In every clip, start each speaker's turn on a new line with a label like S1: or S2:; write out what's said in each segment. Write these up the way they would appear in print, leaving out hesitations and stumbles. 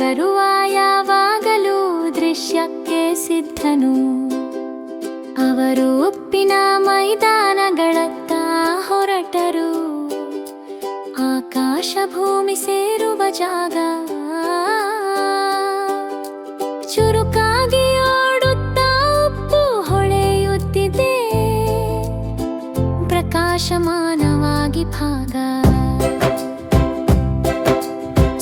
S1: ತರುವ ಯಾವಾಗಲೂ ದೃಶ್ಯಕ್ಕೆ ಸಿದ್ಧನು. ಅವರು ಉಪ್ಪಿನ ಮೈದಾನಗಳತ್ತ ಹೊರಟರು. ಆಕಾಶ ಭೂಮಿ ಸೇರುವ ಜಾಗ. ಚುರುಕಾಗಿ ಓಡುತ್ತಾ ಉಪ್ಪು ಹೊಳೆಯುತ್ತಿದೆ, ಪ್ರಕಾಶಮಾನವಾಗಿ ಭಾಗ.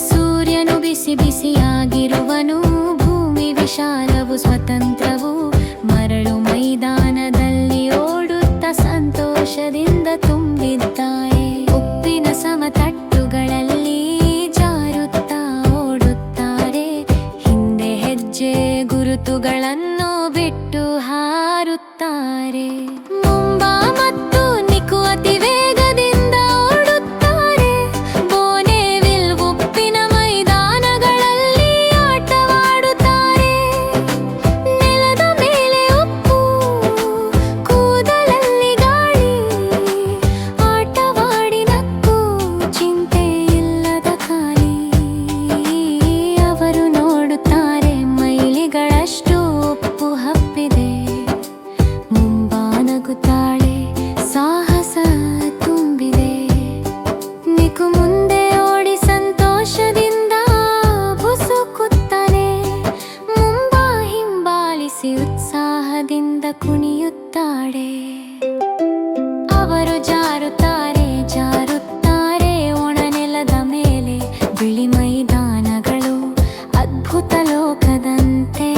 S1: ಸೂರ್ಯನು ಬಿಸಿ ಬಿಸಿಯಾಗಿರುವನು, ಭೂಮಿ ವಿಶಾಲವು ಸ್ವತಂತ್ರವು. ಮರಳು ಮೈದಾನದಲ್ಲಿ ಓಡುತ್ತಾ ಸಂತೋಷದಿಂದ ತುಂಬಿದ್ದಾರೆ. ಉಪ್ಪಿನ ಸಮತಟ್ಟುಗಳಲ್ಲಿ ಜಾರುತ್ತಾ ಓಡುತ್ತಾರೆ. ಹಿಂದೆ ಹೆಜ್ಜೆ ಗುರುತುಗಳನ್ನು ಬಿಟ್ಟು ಹಾರುತ್ತಾರೆ. ಮುಂಬಾ ಮತ್ತು ನಿಕು ಅತಿ ವೇಗದಿಂದ ಓಡುತ್ತಾರೆ. ಬೋನೆವಿಲ್ ಉಪ್ಪಿನ ಮೈದಾನಗಳಲ್ಲಿ ಆಟವಾಡುತ್ತಾರೆ. ನೆಲದ ಮೇಲೆ ಉಪ್ಪು, ಕೂದಲಲ್ಲಿ ಗಾಳಿ, ಆಟವಾಡಿ ನಕ್ಕು ಚಿಂತೆ ಇಲ್ಲದ ಖಾಲಿ. ಅವರು ನೋಡುತ್ತಾರೆ, ಮೈಲಿಗಳಷ್ಟು ಉಪ್ಪು ಹಬ್ಬಿದೆ. ಮುಂಬಾ ನಗುತ್ತಾಳೆ, ಸಾಹಸ ತುಂಬಿದೆ. ನಿಕು ಮುಂದೆ ಓಡಿ ಸಂತೋಷದಿಂದ ಬುಸುಕುತ್ತಾನೆ. ಮುಂಬಾ ಹಿಂಬಾಲಿಸಿ ಉತ್ಸಾಹದಿಂದ ಕುಣಿಯುತ್ತಾಳೆ. ಅವರು ಜಾರುತ್ತಾರೆ ಜಾರುತ್ತಾರೆ ಒಣನೆಲದ ಮೇಲೆ. ಬಿಳಿ ಮೈದಾನಗಳು ಅದ್ಭುತ ಲೋಕದಂತೆ.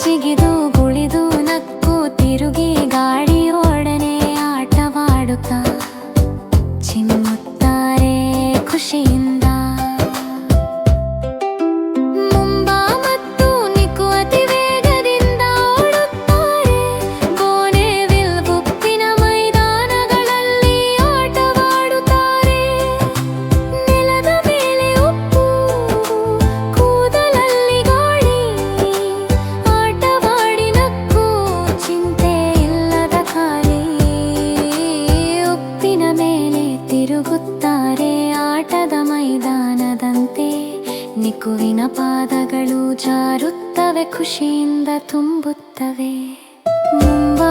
S1: ಜಿಗಿದು ಗುಳಿದು ನಕ್ಕು ತಿರುಗಿ ಗಾಳಿಯೊಡನೆ ಆಟವಾಡುತ್ತಾ ಚಿಮ್ಮುತ್ತಾರೆ ಖುಷಿಯಿಂದ. ಮುಂಬಾ ಮತ್ತು ನಿಕು ಅತಿ ವೇಗದಿಂದ ಓಡುತ್ತಾರೆ. ಬೋನೆವಿಲ್ ಉಪ್ಪಿನ ಮೈದಾನಗಳಲ್ಲಿ ಆಟವಾಡುತ್ತಾರೆ. ನೆಲದ ಮೇಲೆ ಉಪ್ಪು, ಕೂದಲಲ್ಲಿ ಗಾಳಿ, ಆಟವಾಡಿ ನಕ್ಕು ಚಿಂತೆ ಇಲ್ಲದ ಖಾಲಿ. ಉಪ್ಪಿನ ಮೇಲೆ ತಿರುಗುತ್ತಾರೆ ಆಟದ ಮೈದಾನದಂತೆ. ನಿಕುವಿನ ಪಾದಗಳು ಜಾರುತ್ತವೆ, ಖುಷಿಯಿಂದ ತುಂಬುತ್ತವೆ. ಮುಂಬಾ